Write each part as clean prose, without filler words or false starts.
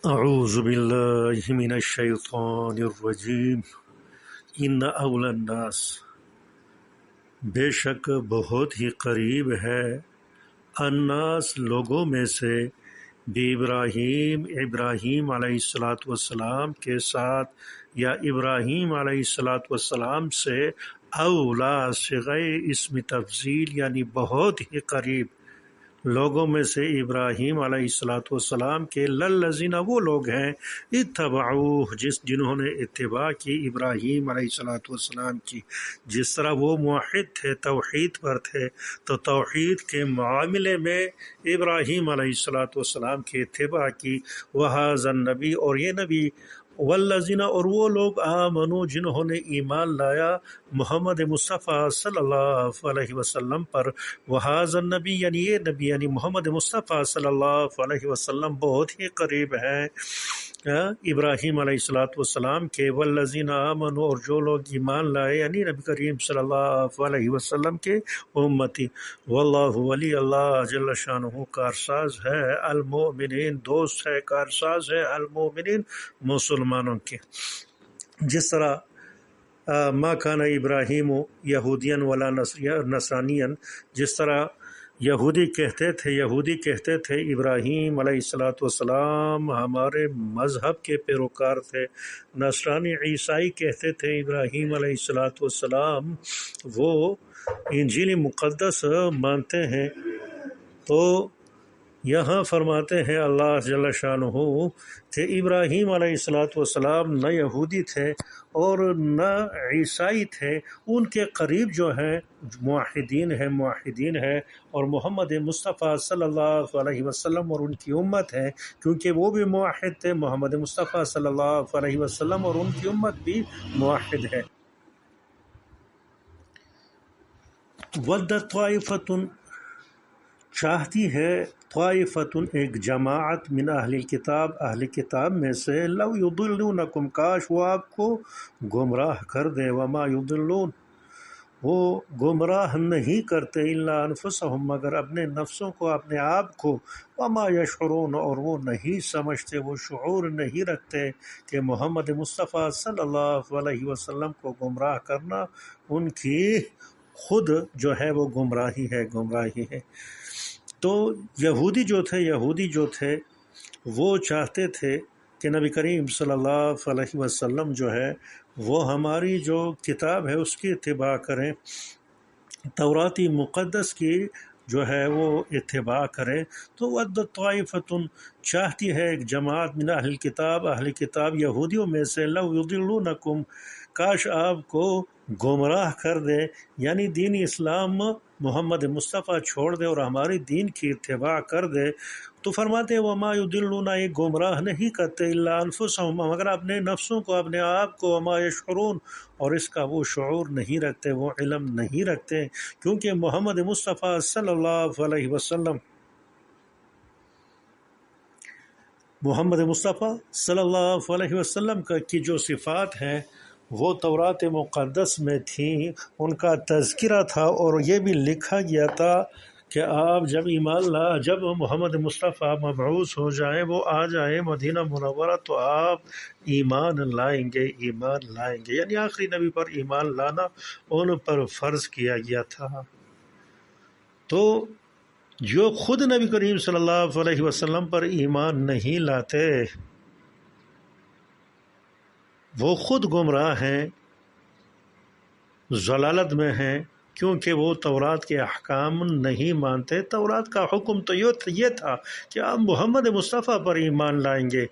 اعوذ باللہ من الشیطان الرجیم ان اول الناس، بے شک بہت ہی قریب ہے، الناس لوگوں میں سے، ابراہیم علیہ السلام کے ساتھ، یا ابراہیم علیہ السلام سے، اولا صیغہ اسم تفضیل یعنی بہت ہی قریب لوگوں میں سے ابراہیم علیہ السلام کے للذین وہ لوگ ہیں اتبعوہ جنہوں نے اتباع کی ابراہیم علیہ السلام کی. جس طرح وہ موحد تھے، توحید پر تھے، تو توحید کے معاملے میں ابراہیم علیہ السلام کی اتباع کی. وہذا النبی، اور یہ نبی، والذین، اور وہ لوگ، آمنو جنہوں نے ایمان لایا محمد مصطفیٰ صلی اللہ علیہ وسلم پر. وہذا النبی یعنی یہ نبی یعنی محمد مصطفیٰ صلی اللہ علیہ وسلم بہت ہی قریب ہیں ابراہیم علیہ السلام کے. والذین آمنوا، اور جو لوگ ایمان لائے یعنی نبی کریم صلی اللہ علیہ وسلم کے امتی. واللہ ولی، اللہ جل شانہ کارساز ہے، المؤمنین دوست ہے، کارساز ہے، المؤمنین مسلمانوں کے. جس طرح ما کان ابراہیم یہودین ولا نصرانین، جس طرح یہودی کہتے تھے ابراہیم علیہ السلام ہمارے مذہب کے پیروکار تھے. نصرانی عیسائی کہتے تھے ابراہیم علیہ السلام وہ انجیل مقدس مانتے ہیں. تو یہاں فرماتے ہیں اللہ جل شانہ کہ ابراہیم علیہ السلام نہ یہودی تھے اور نہ عیسائی تھے، ان کے قریب جو ہیں موحدین ہیں اور محمد مصطفیٰ صلی اللہ علیہ وسلم اور ان کی امت ہے، کیونکہ وہ بھی موحد تھے، محمد مصطفیٰ صلی اللہ علیہ وسلم اور ان کی امت بھی موحد ہے. ودت طائفۃ، چاہتی ہے، طائفۃ ایک جماعت، من اہل کتاب میں سے، لو یضلونکم کاش وہ آپ کو گمراہ کر دے. وما یضلون، وہ گمراہ نہیں کرتے، الا انفسہم مگر اپنے نفسوں کو، اپنے آپ کو. وما یشعرون، اور وہ نہیں سمجھتے، وہ شعور نہیں رکھتے کہ محمد مصطفیٰ صلی اللہ علیہ وسلم کو گمراہ کرنا ان کی خود جو ہے وہ گمراہی ہے. تو یہودی جو تھے وہ چاہتے تھے کہ نبی کریم صلی اللہ علیہ وسلم جو ہے وہ ہماری جو کتاب ہے اس کی اتباع کریں، توراتی مقدس کی جو ہے وہ اتباع کریں. تو ودت طائفۃ، چاہتی ہے ایک جماعت، من اہل کتاب یہودیوں میں سے، لو یضلونکم کاش آپ کو گمراہ کر دے، یعنی دین اسلام محمد مصطفیٰ چھوڑ دے اور ہماری دین کی اتباع کر دے. تو فرماتے ہیں وما یضلون، یہ گمراہ نہیں کرتے، الا انفسہم مگر اپنے نفسوں کو، اپنے آپ کو. وما یشعرون، اور اس کا وہ شعور نہیں رکھتے، وہ علم نہیں رکھتے، کیونکہ محمد مصطفیٰ صلی اللہ علیہ وسلم کی جو صفات ہیں وہ تورات مقدس میں تھیں، ان کا تذکرہ تھا، اور یہ بھی لکھا گیا تھا کہ آپ جب محمد مصطفیٰ مبعوث ہو جائیں، وہ آ جائیں مدینہ منورہ، تو آپ ایمان لائیں گے، یعنی آخری نبی پر ایمان لانا ان پر فرض کیا گیا تھا. تو جو خود نبی کریم صلی اللہ علیہ وسلم پر ایمان نہیں لاتے وہ خود گمراہ ہیں، ضلالت میں ہیں، کیونکہ وہ تورات کے احکام نہیں مانتے. تورات کا حکم تو یہ تھا کہ آپ محمد مصطفیٰ پر ایمان لائیں گے،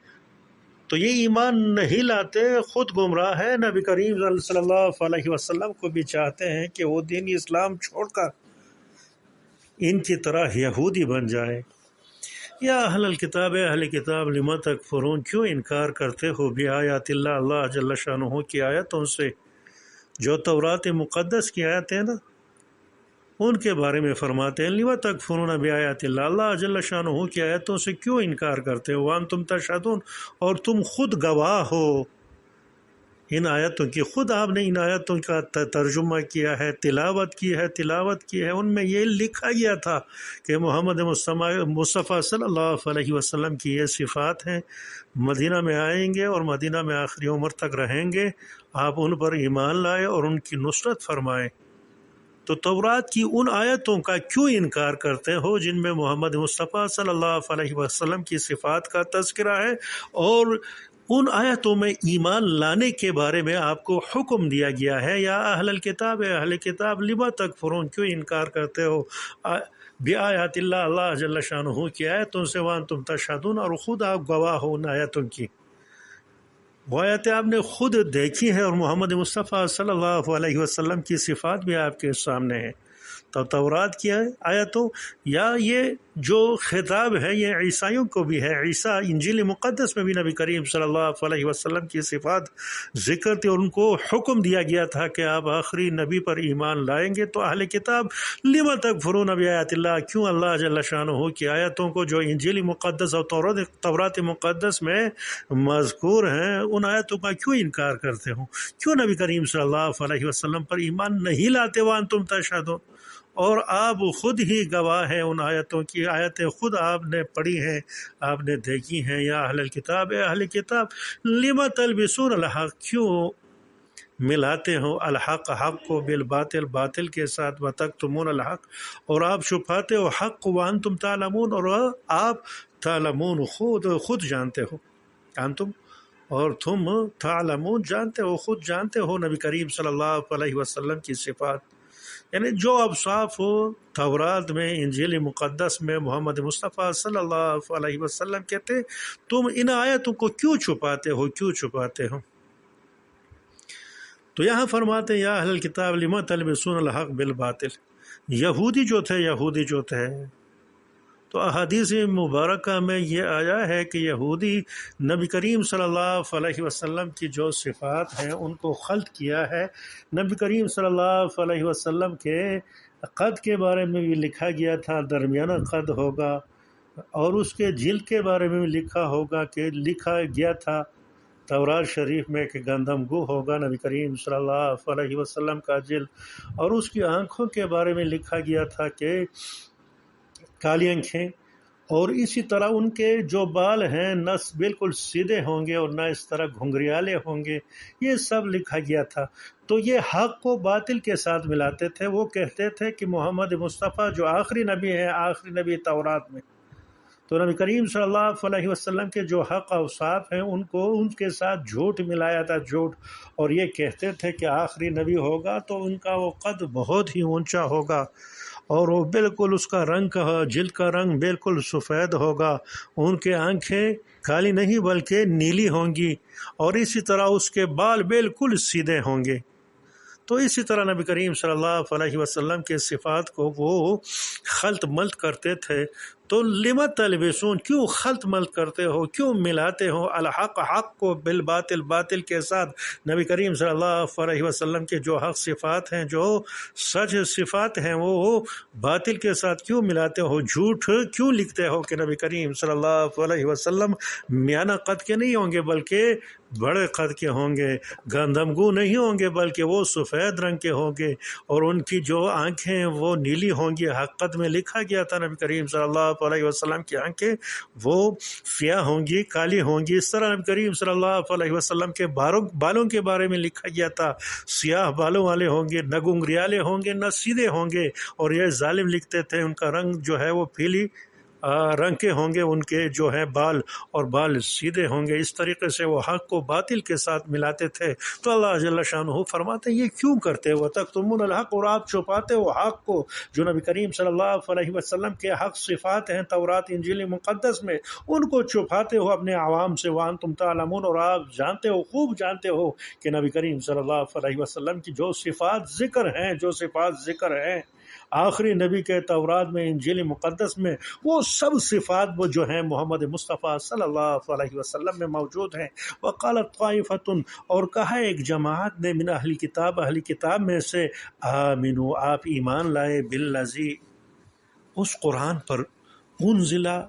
تو یہ ایمان نہیں لاتے، خود گمراہ ہے. نبی کریم صلی اللہ علیہ وسلم کو بھی چاہتے ہیں کہ وہ دین اسلام چھوڑ کر ان کی طرح یہودی بن جائے. یا اہل کتاب لما تکفرون، کیوں انکار کرتے ہو بآیات اللہ، اللہ جل شانہ کی آیتوں سے، جو تورات مقدس کی آیتیں نا ان کے بارے میں فرماتے ہیں لما تکفرون بآیات اللہ، اللہ جل شانہ کی آیتوں سے کیوں انکار کرتے ہو، وانتم تشہدون، اور تم خود گواہ ہو ان آیتوں کی، خود آپ نے ان آیتوں کا ترجمہ کیا ہے، تلاوت کی ہے، ان میں یہ لکھا گیا تھا کہ محمد مصطفیٰ صلی اللہ علیہ وسلم کی یہ صفات ہیں، مدینہ میں آئیں گے اور مدینہ میں آخری عمر تک رہیں گے، آپ ان پر ایمان لائے اور ان کی نصرت فرمائیں۔ تو تورات کی ان آیتوں کا کیوں انکار کرتے ہو جن میں محمد مصطفیٰ صلی اللہ علیہ وسلم کی صفات کا تذکرہ ہے، اور ان آیتوں میں ایمان لانے کے بارے میں آپ کو حکم دیا گیا ہے؟ یا اہل کتاب لما تکفرون، کیوں انکار کرتے ہو بآیات اللہ، اللہ جل شانہ کی آیتوں سے، وانتم تشہدون، اور خود آپ گواہ ہو ان آیتوں کی۔ وہ آیتیں آپ نے خود دیکھی ہیں، اور محمد مصطفیٰ صلی اللہ علیہ وسلم کی صفات بھی آپ کے سامنے ہیں۔ تو تورات کی آیتوں یا یہ جو خطاب ہے یہ عیسائیوں کو بھی ہے، عیسیٰ انجیل مقدس میں بھی نبی کریم صلی اللہ علیہ وسلم کی صفات ذکر تھی، اور ان کو حکم دیا گیا تھا کہ آپ آخری نبی پر ایمان لائیں گے۔ تو اہل کتاب لما تکفرون بآیات اللہ، کیوں اللہ جل شانہ کی آیتوں کو جو انجیل مقدس اور تورات مقدس میں مذکور ہیں، ان آیتوں کا کیوں انکار کرتے ہو؟ کیوں نبی کریم صلی اللہ علیہ وسلم پر ایمان نہیں لاتے؟ وانتم تشہدون، اور آپ خود ہی گواہ ہیں ان آیتوں کی، آیتیں خود آپ نے پڑھی ہیں، آپ نے دیکھی ہیں۔ یا اہل کتاب لما تلبسون الحق، کیوں ملاتے ہو الحق، حق کو بالباطل، باطل کے ساتھ، وتکتمون الحق، اور آپ چھپاتے ہو حق کو، وانتم تعلمون، اور آپ تعلمون خود جانتے ہو، انتم اور تم تعلمون جانتے ہو، خود جانتے ہو نبی کریم صلی اللہ علیہ وسلم کی صفات، یعنی جو اوصاف ہو تورات میں، انجیل مقدس میں محمد مصطفیٰ صلی اللہ علیہ وسلم کے تھے، تم ان آیتوں کو کیوں چھپاتے ہو؟ تو یہاں فرماتے ہیں یا اہل الکتاب لما تلبسون الحق بالباطل، یہودی جو تھے، تو احادیث مبارکہ میں یہ آیا ہے کہ یہودی نبی کریم صلی اللہ علیہ وسلم کی جو صفات ہیں ان کو خلط کیا ہے۔ نبی کریم صلی اللہ علیہ وسلم کے قد کے بارے میں بھی لکھا گیا تھا درمیانہ قد ہوگا، اور اس کے جلد کے بارے میں بھی لکھا گیا تھا تورات شریف میں کہ گندم گو ہوگا نبی کریم صلی اللہ علیہ وسلم کا جلد، اور اس کی آنکھوں کے بارے میں لکھا گیا تھا کہ کالی آنکھیں، اور اسی طرح ان کے جو بال ہیں نہ بالکل سیدھے ہوں گے اور نہ اس طرح گھنگریالے ہوں گے، یہ سب لکھا گیا تھا۔ تو یہ حق کو باطل کے ساتھ ملاتے تھے، وہ کہتے تھے کہ محمد مصطفیٰ جو آخری نبی ہے، آخری نبی تورات میں، تو نبی کریم صلی اللہ علیہ وسلم کے جو حق اوصاف ہیں ان کے ساتھ جھوٹ ملایا تھا، اور یہ کہتے تھے کہ آخری نبی ہوگا تو ان کا وہ قد بہت ہی اونچا ہوگا، اور وہ بالکل اس کا رنگ، جلد کا رنگ بالکل سفید ہوگا، ان کے آنکھیں کالی نہیں بلکہ نیلی ہوں گی، اور اسی طرح اس کے بال بالکل سیدھے ہوں گے۔ تو اسی طرح نبی کریم صلی اللہ علیہ وسلم کے صفات کو وہ خلط ملط کرتے تھے۔ تو لما تلبسون، کیوں خلط ملط کرتے ہو، کیوں ملاتے ہو الحق، حق کو بالباطل، باطل کے ساتھ؟ نبی کریم صلی اللہ علیہ وسلم کے جو حق صفات ہیں، جو سچ صفات ہیں، وہ باطل کے ساتھ کیوں ملاتے ہو؟ جھوٹ کیوں لکھتے ہو کہ نبی کریم صلی اللہ علیہ وسلم میانہ قد کے نہیں ہوں گے بلکہ بڑے قد کے ہوں گے، گندم گو نہیں ہوں گے بلکہ وہ سفید رنگ کے ہوں گے، اور ان کی جو آنکھیں وہ نیلی ہوں گی۔ حقیقت میں لکھا گیا تھا نبی کریم صلی اللہ علیہ وسلم کی آنکھیں وہ سیاہ ہوں گی، کالی ہوں گی۔ اس طرح نبی کریم صلی اللہ علیہ وسلم کے بالوں کے بارے میں لکھا گیا تھا، سیاہ بالوں والے ہوں گے، نہ گنگریالے ہوں گے نہ سیدھے ہوں گے، اور یہ ظالم لکھتے تھے ان کا رنگ جو ہے وہ پیلی رنگ کے ہوں گے، ان کے جو ہے بال، اور بال سیدھے ہوں گے۔ اس طریقے سے وہ حق کو باطل کے ساتھ ملاتے تھے۔ تو اللہ جل شانہ فرماتے ہیں یہ کیوں کرتے ہو؟ تکتمون الحق، اور آپ چھپاتے ہو حق کو، جو نبی کریم صلی اللہ علیہ وسلم کے حق صفات ہیں تورات انجیل مقدس میں، ان کو چھپاتے ہو اپنے عوام سے، وانتم تعلمون، اور آپ جانتے ہو، خوب جانتے ہو کہ نبی کریم صلی اللہ علیہ وسلم کی جو صفات ذکر ہیں آخری نبی کے تورات میں، انجیل مقدس میں، وہ سب صفات وہ جو ہیں محمد مصطفیٰ صلی اللہ علیہ وسلم میں موجود ہیں۔ وقالت طائفۃ، اور کہا ایک جماعت نے، من اہل کتاب میں سے، آمنو، آپ ایمان لائے، بالذی، اس قرآن پر، انزلہ،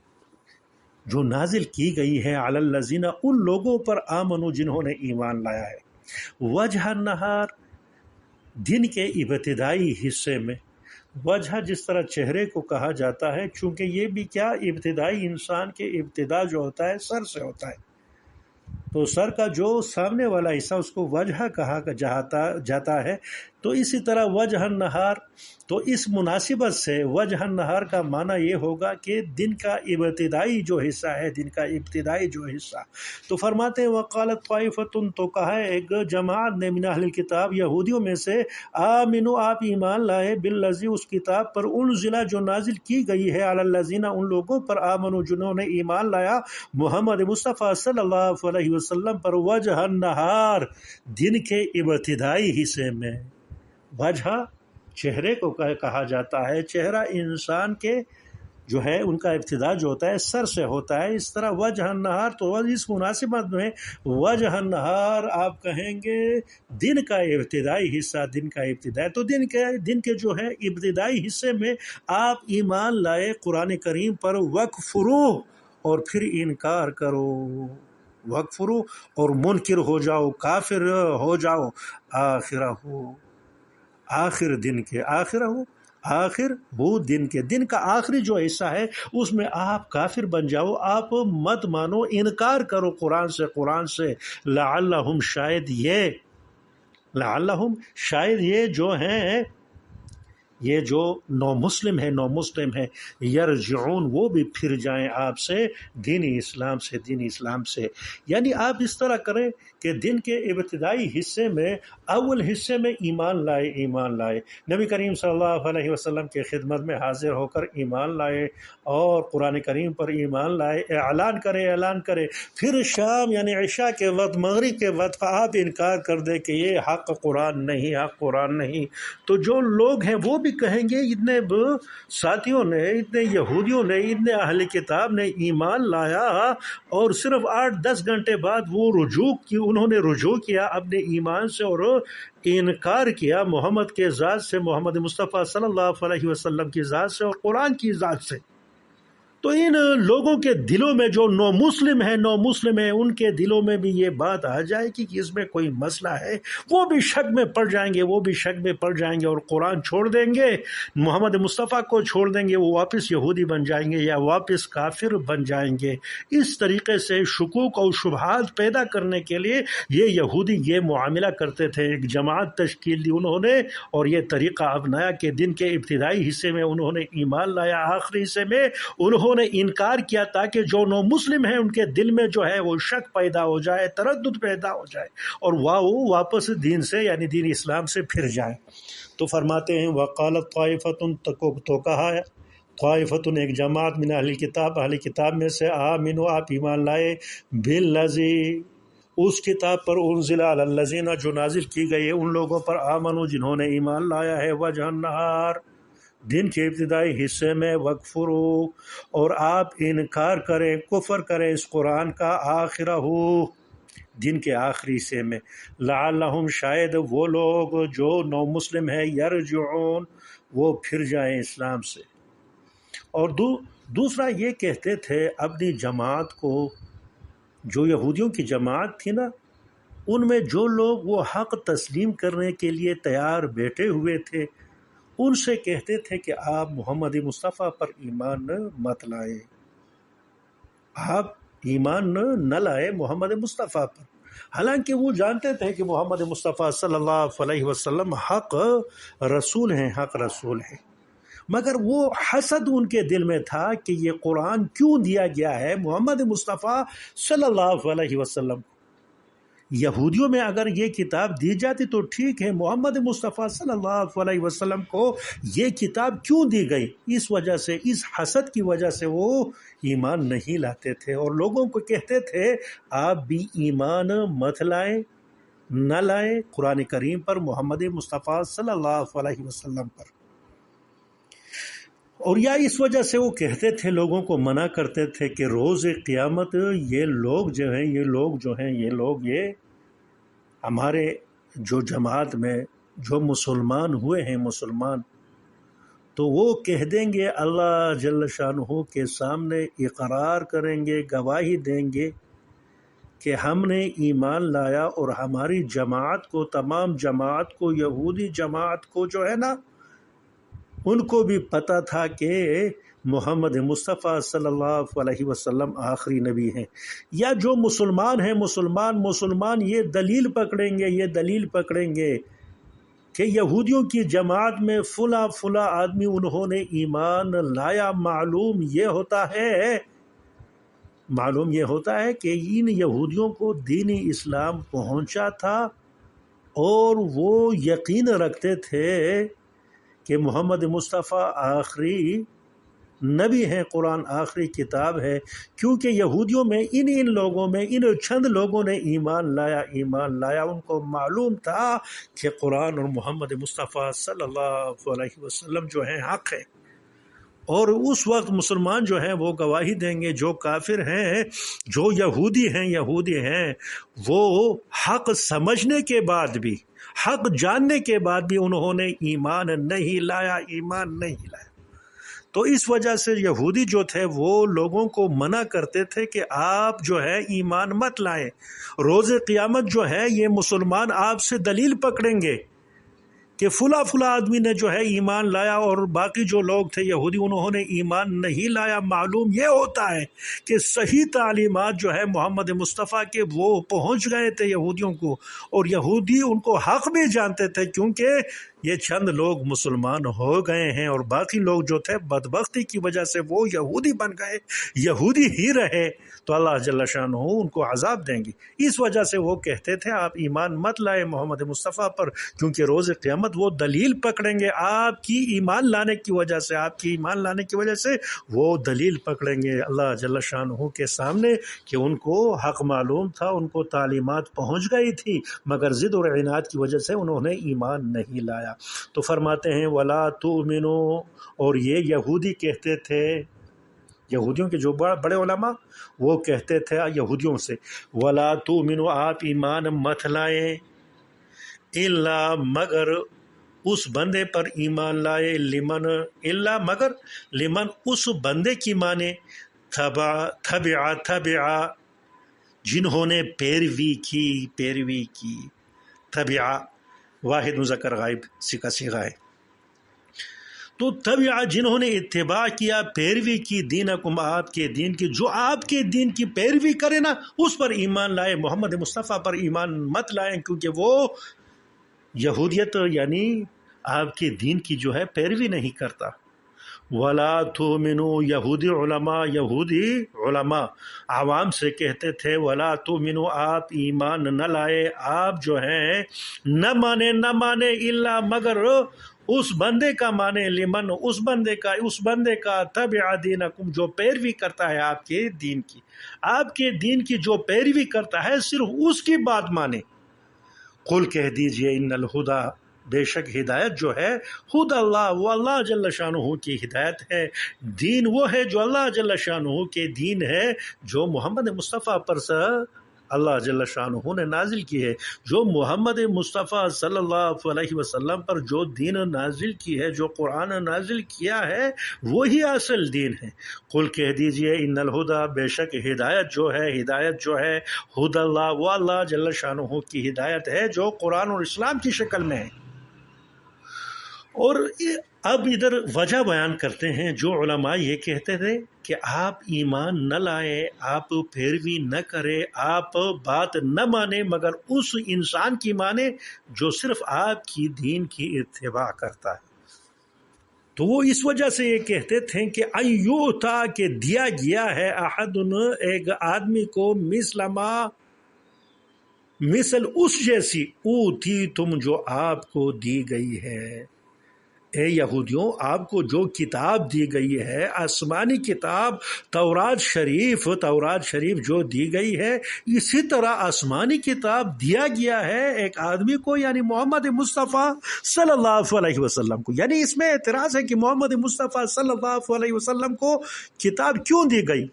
جو نازل کی گئی ہے، علی الذین، ان لوگوں پر، آمنو، جنہوں نے ایمان لایا ہے۔ وجہ نہار دن کے ابتدائی حصے میں، وجہ جس طرح چہرے کو کہا جاتا ہے، چونکہ یہ بھی کیا ابتدائی انسان کے ابتدا جو ہوتا ہے سر سے ہوتا ہے، تو سر کا جو سامنے والا حصہ اس کو وجہ کہا جاتا ہے، تو اسی طرح وجہ النہار، تو اس مناسبت سے وجہ النہار کا معنی یہ ہوگا کہ دن کا ابتدائی جو حصہ ہے، دن کا ابتدائی جو حصہ۔ تو فرماتے ہیں وقالت طائفتن، تو کہا ہے ایک جماعت نے من اہل الکتاب، یہودیوں میں سے، آمنو آپ ایمان لائے، بالذی اس کتاب پر، انزلہ جو نازل کی گئی ہے، علی الذین ان لوگوں پر، آمنو جنہوں نے ایمان لایا محمد مصطفیٰ صلی اللہ علیہ وسلم پر، وجہ النہار دن کے ابتدائی حصے میں۔ وجہ چہرے کو کہا جاتا ہے، چہرہ انسان کے جو ہے ان کا ابتدا جو ہوتا ہے سر سے ہوتا ہے، اس طرح وجہ النہار، تو اس مناسبت میں وجہ النہار آپ کہیں گے دن کا ابتدائی حصہ، دن کا ابتدائی، تو دن کے جو ہے ابتدائی حصے میں آپ ایمان لائے قرآن کریم پر، وکفرو اور پھر انکار کرو، وکفرو اور منکر ہو جاؤ، کافر ہو جاؤ، آخرہ ہو، آخر دن کے، آخر ہو، آخر وہ دن کے، دن کا آخری جو حصہ ہے اس میں آپ کافر بن جاؤ، آپ مت مانو، انکار کرو قرآن سے، لعلہم شاید یہ جو ہیں، یہ جو نو مسلم ہے یرجعون، وہ بھی پھر جائیں آپ سے دین اسلام سے، یعنی آپ اس طرح کریں کہ دن کے ابتدائی حصے میں، اول حصے میں ایمان لائے، نبی کریم صلی اللہ علیہ وسلم کے خدمت میں حاضر ہو کر ایمان لائے اور قرآن کریم پر ایمان لائے، اعلان کرے، پھر شام یعنی عشاء کے وقت، مغرب کے وقت آپ انکار کر دیں کہ یہ حق قرآن نہیں، تو جو لوگ ہیں وہ بھی کہیں گے اتنے ساتھیوں نے، اتنے یہودیوں نے، اتنے اہل کتاب نے ایمان لایا اور صرف 8-10 گھنٹے بعد وہ انہوں نے رجوع کیا اپنے ایمان سے اور انکار کیا محمد کے ذات سے، محمد مصطفیٰ صلی اللہ علیہ وسلم کی ذات سے اور قرآن کی ذات سے، تو ان لوگوں کے دلوں میں جو نو مسلم ہیں ان کے دلوں میں بھی یہ بات آ جائے کہ اس میں کوئی مسئلہ ہے، وہ بھی شک میں پڑ جائیں گے اور قرآن چھوڑ دیں گے، محمد مصطفیٰ کو چھوڑ دیں گے، وہ واپس یہودی بن جائیں گے یا واپس کافر بن جائیں گے۔ اس طریقے سے شکوک اور شبہات پیدا کرنے کے لیے یہ یہودی یہ معاملہ کرتے تھے، ایک جماعت تشکیل دی انہوں نے اور یہ طریقہ اپنایا کہ دن کے ابتدائی حصے میں انہوں نے ایمان لایا، آخری حصے میں انہوں نے انکار کیا تاکہ جو نو مسلم ہیں ان کے دل میں جو ہے وہ شک پیدا ہو جائے، تردد پیدا ہو جائے اور وہ واپس دین سے یعنی دین اسلام سے پھر جائیں۔ تو فرماتے ہیں وقالت طائفتن، تو کہا ہے طائفتن ایک جماعت من اہل کتاب میں سے، آمنو آپ ایمان لائے، بالذی اس کتاب پر، انزل علی الذین جو نازل کی گئی ہے ان لوگوں پر، آمنو جنہوں نے ایمان لایا ہے، وجہ النہار دن کے ابتدائی حصے میں، وکفرو اور آپ انکار کریں، کفر کریں اس قرآن کا، آخرہ ہو دن کے آخری حصے میں، لعلہم شاید وہ لوگ جو نو مسلم ہے، یرجعون وہ پھر جائیں اسلام سے۔ اور دوسرا یہ کہتے تھے اپنی جماعت کو، جو یہودیوں کی جماعت تھی نا، ان میں جو لوگ وہ حق تسلیم کرنے کے لیے تیار بیٹھے ہوئے تھے، ان سے کہتے تھے کہ آپ محمد مصطفیٰ پر ایمان مت لائے، آپ ایمان نہ لائے محمد مصطفیٰ پر، حالانکہ وہ جانتے تھے کہ محمد مصطفیٰ صلی اللہ علیہ وسلم حق رسول ہیں، مگر وہ حسد ان کے دل میں تھا کہ یہ قرآن کیوں دیا گیا ہے محمد مصطفیٰ صلی اللہ علیہ وسلم کو۔ یہودیوں میں اگر یہ کتاب دی جاتی تو ٹھیک ہے، محمد مصطفیٰ صلی اللہ علیہ وسلم کو یہ کتاب کیوں دی گئی؟ اس وجہ سے، اس حسد کی وجہ سے وہ ایمان نہیں لاتے تھے اور لوگوں کو کہتے تھے آپ بھی ایمان مت لائیں، نہ لائیں قرآن کریم پر، محمد مصطفیٰ صلی اللہ علیہ وسلم پر، اور یا اس وجہ سے وہ کہتے تھے، لوگوں کو منع کرتے تھے کہ روز قیامت یہ لوگ یہ ہمارے جو جماعت میں جو مسلمان ہوئے ہیں تو وہ کہہ دیں گے اللہ جل شانہ کے سامنے، اقرار کریں گے، گواہی دیں گے کہ ہم نے ایمان لایا اور ہماری جماعت کو، تمام جماعت کو، یہودی جماعت کو جو ہے نا، ان کو بھی پتہ تھا کہ محمد مصطفیٰ صلی اللہ علیہ وسلم آخری نبی ہیں. یا جو مسلمان ہیں، مسلمان یہ دلیل پکڑیں گے کہ یہودیوں کی جماعت میں فلاں آدمی انہوں نے ایمان لایا. معلوم یہ ہوتا ہے کہ ان یہودیوں کو دین اسلام پہنچا تھا اور وہ یقین رکھتے تھے کہ محمد مصطفیٰ آخری نبی ہیں، قرآن آخری کتاب ہے. کیونکہ یہودیوں میں ان لوگوں میں ان چند لوگوں نے ایمان لایا، ان کو معلوم تھا کہ قرآن اور محمد مصطفیٰ صلی اللہ علیہ وسلم جو ہیں حق ہے. اور اس وقت مسلمان جو ہیں وہ گواہی دیں گے. جو کافر ہیں، جو یہودی ہیں وہ حق سمجھنے کے بعد بھی، حق جاننے کے بعد بھی انہوں نے ایمان نہیں لایا. تو اس وجہ سے یہودی جو تھے وہ لوگوں کو منع کرتے تھے کہ آپ جو ہے ایمان مت لائیں. روز قیامت جو ہے یہ مسلمان آپ سے دلیل پکڑیں گے کہ فلاں آدمی نے جو ہے ایمان لایا اور باقی جو لوگ تھے یہودی انہوں نے ایمان نہیں لایا. معلوم یہ ہوتا ہے کہ صحیح تعلیمات جو ہے محمد مصطفیٰ کے وہ پہنچ گئے تھے یہودیوں کو، اور یہودی ان کو حق بھی جانتے تھے، کیونکہ یہ چند لوگ مسلمان ہو گئے ہیں اور باقی لوگ جو تھے بدبختی کی وجہ سے وہ یہودی بن گئے، یہودی ہی رہے، تو اللہ جل شانہ ان کو عذاب دیں گے. اس وجہ سے وہ کہتے تھے آپ ایمان مت لائے محمد مصطفیٰ پر، کیونکہ روز قیامت وہ دلیل پکڑیں گے آپ کی ایمان لانے کی وجہ سے وہ دلیل پکڑیں گے اللہ جل شانہ کے سامنے کہ ان کو حق معلوم تھا، ان کو تعلیمات پہنچ گئی تھی، مگر ضد اور عناد کی وجہ سے انہوں نے ایمان نہیں لایا. تو فرماتے ہیں وَلَا تُؤْمِنُوا، اور یہ یہودی کہتے تھے، یہودیوں کے جو بڑے علماء وہ کہتے تھے یہودیوں سے وَلَا تُؤْمِنُوا، آپ ایمان مت لائیں، الا مگر اس بندے پر ایمان لائے، مگر لمن اس بندے کی مانے تبع جنہوں نے پیروی کی. تبع واحد مذکر غائب کا صیغہ ہے. تو تبع جنہوں نے اتباع کیا، پیروی کی، دینکم آپ کے دین کی، جو آپ کے دین کی پیروی کرے نا اس پر ایمان لائے. محمد مصطفیٰ پر ایمان مت لائیں کیونکہ وہ یہودیت یعنی آپ کے دین کی جو ہے پیروی نہیں کرتا. وَلَا تُؤْمِنُوا، یہودی علماء عوام سے کہتے تھے وَلَا تُؤْمِنُوا، آپ ایمان نہ لائے، آپ جو ہیں نہ مانے الا مگر اس بندے کا مانے، لمن اس بندے کا تبع دینکم جو پیروی کرتا ہے آپ کے دین کی جو پیروی کرتا ہے صرف اس کی بات مانے. قل کہہ دیجئے ان الہدا، بے شک ہدایت جو ہے خود اللہ، وہ اللہ جل شانہ کی ہدایت ہے. دین وہ ہے جو اللہ جل شانہ کے دین ہے، جو محمد مصطفیٰ پر اللہ جل شانہ نے نازل کی ہے. جو محمد مصطفیٰ صلی اللہ علیہ وسلم پر جو دین نازل کی ہے، جو قرآن نازل کیا ہے، وہی اصل دین ہے. قل کہہ دیجئے ان الہدا، بے شک ہدایت جو ہے خود اللہ، وہ اللہ جل شانہ کی ہدایت ہے جو قرآن اور اسلام کی شکل میں ہے. اور اب ادھر وجہ بیان کرتے ہیں. جو علماء یہ کہتے تھے کہ آپ ایمان نہ لائیں، آپ پیروی نہ کریں، آپ بات نہ مانیں مگر اس انسان کی مانیں جو صرف آپ کی دین کی اتباع کرتا ہے. تو وہ اس وجہ سے یہ کہتے تھے کہ ایوتا کہ دیا گیا ہے احدن ایک آدمی کو مثل اس جیسی اوتی تم جو آپ کو دی گئی ہے. اے یہودیوں، آپ کو جو کتاب دی گئی ہے، آسمانی کتاب تورات شریف جو دی گئی ہے، اسی طرح آسمانی کتاب دیا گیا ہے ایک آدمی کو، یعنی محمد مصطفیٰ صلی اللہ علیہ وسلم کو. یعنی اس میں اعتراض ہے کہ محمد مصطفیٰ صلی اللہ علیہ وسلم کو کتاب کیوں دی گئی؟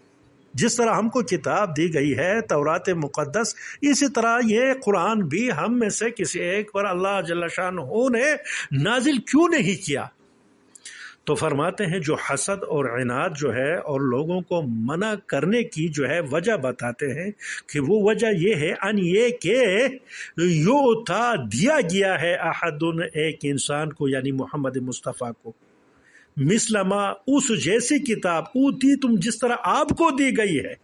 جس طرح ہم کو کتاب دی گئی ہے تورات مقدس، اسی طرح یہ قرآن بھی ہم میں سے کسی ایک پر اللہ جل شانہ نے نازل کیوں نہیں کیا؟ تو فرماتے ہیں جو حسد اور عناد جو ہے اور لوگوں کو منع کرنے کی جو ہے وجہ بتاتے ہیں کہ وہ وجہ یہ ہے ان یہ کہ یوتا دیا گیا ہے احد ایک انسان کو یعنی محمد مصطفیٰ کو مثلما اس جیسی کتاب اوتی تم جس طرح آپ کو دی گئی ہے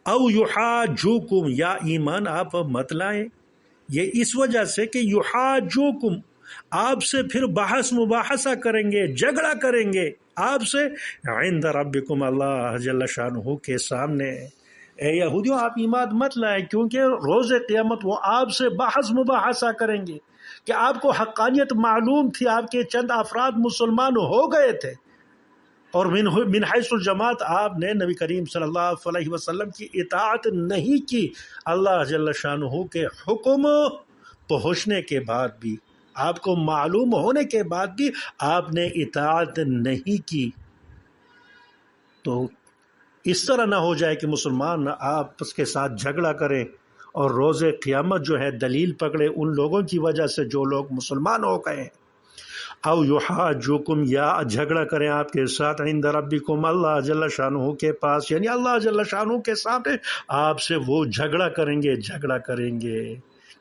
او یحاجوکم یا ایمان آپ مت لائیں یہ اس وجہ سے کہ یحاجوکم آپ سے پھر بحث مباحثہ کریں گے جھگڑا کریں گے آپ سے عند ربکم اللہ جل شانہ کے سامنے اے یہودیوں آپ ایمان مت لائیں کیونکہ روز قیامت وہ آپ سے بحث مباحثہ کریں گے کہ آپ کو حقانیت معلوم تھی آپ کے چند افراد مسلمان ہو گئے تھے اور من حیث الجماعت آپ نے نبی کریم صلی اللہ علیہ وسلم کی اطاعت نہیں کی اللہ جل شانہ کے حکم پہنچنے کے بعد بھی آپ کو معلوم ہونے کے بعد بھی آپ نے اطاعت نہیں کی تو اس طرح نہ ہو جائے کہ مسلمان آپس کے ساتھ جھگڑا کریں اور روز قیامت جو ہے دلیل پکڑے ان لوگوں کی وجہ سے جو لوگ مسلمان ہو گئے ہیں او یحاجوکم یا جھگڑا کریں آپ کے ساتھ عند ربکم اللہ جل شانہ کے پاس یعنی اللہ جل شانہ کے سامنے آپ سے وہ جھگڑا کریں گے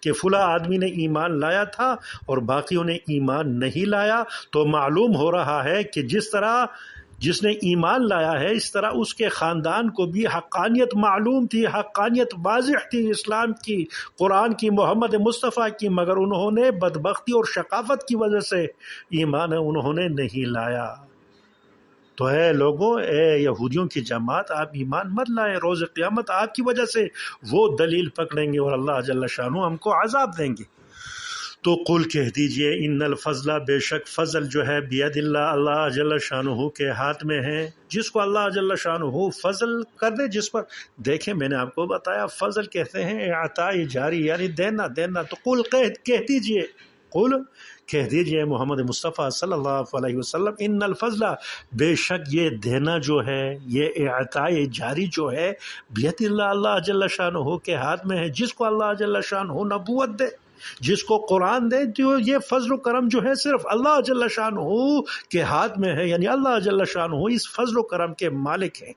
کہ فلاں آدمی نے ایمان لایا تھا اور باقیوں نے ایمان نہیں لایا تو معلوم ہو رہا ہے کہ جس نے ایمان لایا ہے اس طرح اس کے خاندان کو بھی حقانیت معلوم تھی حقانیت واضح تھی اسلام کی قرآن کی محمد مصطفیٰ کی مگر انہوں نے بدبختی اور شقاوت کی وجہ سے ایمان انہوں نے نہیں لایا تو اے لوگوں اے یہودیوں کی جماعت آپ ایمان مت لائیں روز قیامت آپ کی وجہ سے وہ دلیل پکڑیں گے اور اللہ جل شانہ ہم کو عذاب دیں گے تو قل کہہ دیجئے ان الفضل بے شک فضل جو ہے بید اللہ اللہ جل شانہ کے ہاتھ میں ہے جس کو اللہ جل شانہ فضل کر دے جس پر دیکھیں میں نے آپ کو بتایا فضل کہتے ہیں عطاء جاری یعنی دینا تو قل کہہ دیجئے قل کہہ دیجئے محمد مصطفیٰ صلی اللہ علیہ وسلم ان الفضل بے شک یہ دینا جو ہے یہ عطاء جاری جو ہے بید اللہ اللہ جل شانہ کے ہاتھ میں ہے جس کو اللہ جل شانہ نبوت دے جس کو قرآن دے تو یہ فضل و کرم جو ہے صرف اللہ جل شانہ کے ہاتھ میں ہے یعنی اللہ جل شانہ اس فضل و کرم کے مالک ہیں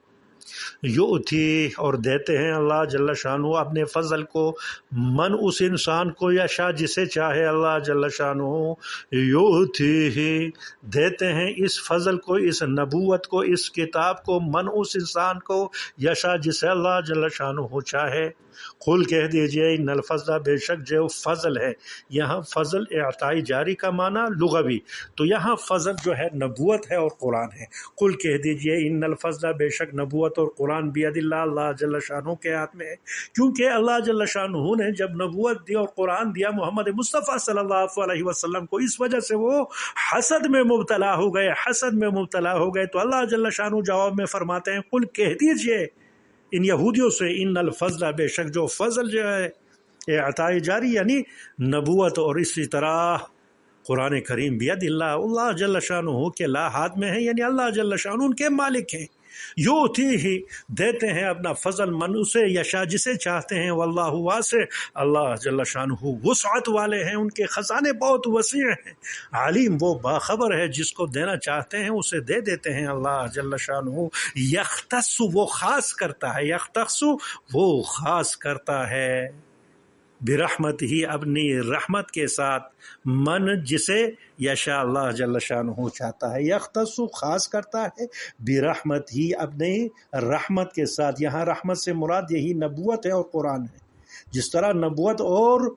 یؤتی اور دیتے ہیں اللہ جل شانہ اپنے فضل کو من اس انسان کو یشاء جسے چاہے اللہ جل شانہ یؤتی ہی دیتے ہیں اس فضل کو اس نبوت کو اس کتاب کو من اس انسان کو یشاء جسے اللہ جل شانہ چاہے قل کہہ دیجئے ان الفضل بے شک جو فضل ہے یہاں فضل اعطاء جاری کا معنی لغوی تو یہاں فضل جو ہے نبوت ہے اور قرآن ہے قل کہہ دیجئے ان الفضل بے شک نبوت اور قرآن بید اللہ اللہ جل شانہ کے ہاتھ میں ہے کیونکہ اللہ جل شانہ نے جب نبوت دی اور قرآن دیا محمد مصطفیٰ صلی اللہ علیہ وسلم کو اس وجہ سے وہ حسد میں مبتلا ہو گئے تو اللہ جل شانہ جواب میں فرماتے ہیں قل کہہ دیجئے ان یہودیوں سے ان الفضل بے شک جو فضل جو ہے عطاء جاری یعنی نبوت اور اسی طرح قرآن کریم بید اللہ اللہ جل شانہ کے لا ہاتھ میں ہے یعنی اللہ جل شانہ ان کے مالک ہیں یؤتی ہی دیتے ہیں اپنا فضل من اسے یشاء جسے چاہتے ہیں واللہ واسع اللہ جل شانہ وسعت والے ہیں ان کے خزانے بہت وسیع ہیں علیم وہ باخبر ہے جس کو دینا چاہتے ہیں اسے دے دیتے ہیں اللہ جل شانہ یختص وہ خاص کرتا ہے برحمت ہی اپنی رحمت کے ساتھ من جسے یشاء اللہ جل شانہ چاہتا ہے یختص خاص کرتا ہے برحمت ہی اپنی رحمت کے ساتھ یہاں رحمت سے مراد یہی نبوت ہے اور قرآن ہے جس طرح نبوت اور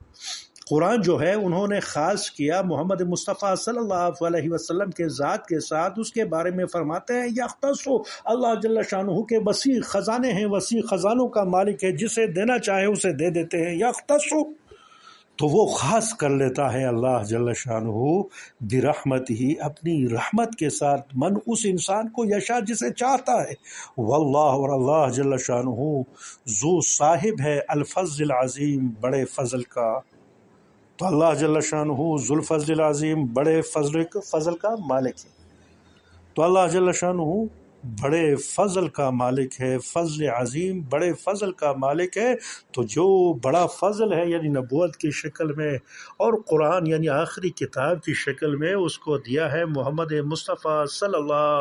قرآن جو ہے انہوں نے خاص کیا محمد مصطفیٰ صلی اللہ علیہ وسلم کے ذات کے ساتھ اس کے بارے میں فرماتے ہیں یختص اللہ جل شانہ کے وسیع خزانے ہیں وسیع خزانوں کا مالک ہے جسے دینا چاہے اسے دے دیتے ہیں یختص تو وہ خاص کر لیتا ہے اللہ جل شانہ برحمت ہی اپنی رحمت کے ساتھ من اس انسان کو یشاء جسے چاہتا ہے واللہ اور اللہ جل شانہ ذو صاحب ہے الفضل العظیم بڑے فضل کا تو اللہ جل شانہ ذو الفضل العظیم بڑے فضل کا مالک ہے تو اللہ جل شانہ بڑے فضل کا مالک ہے، فضل عظیم بڑے فضل کا مالک ہے۔ تو جو بڑا فضل ہے یعنی نبوت کی شکل میں اور قرآن یعنی آخری کتاب کی شکل میں اس کو دیا ہے محمد مصطفیٰ صلی اللہ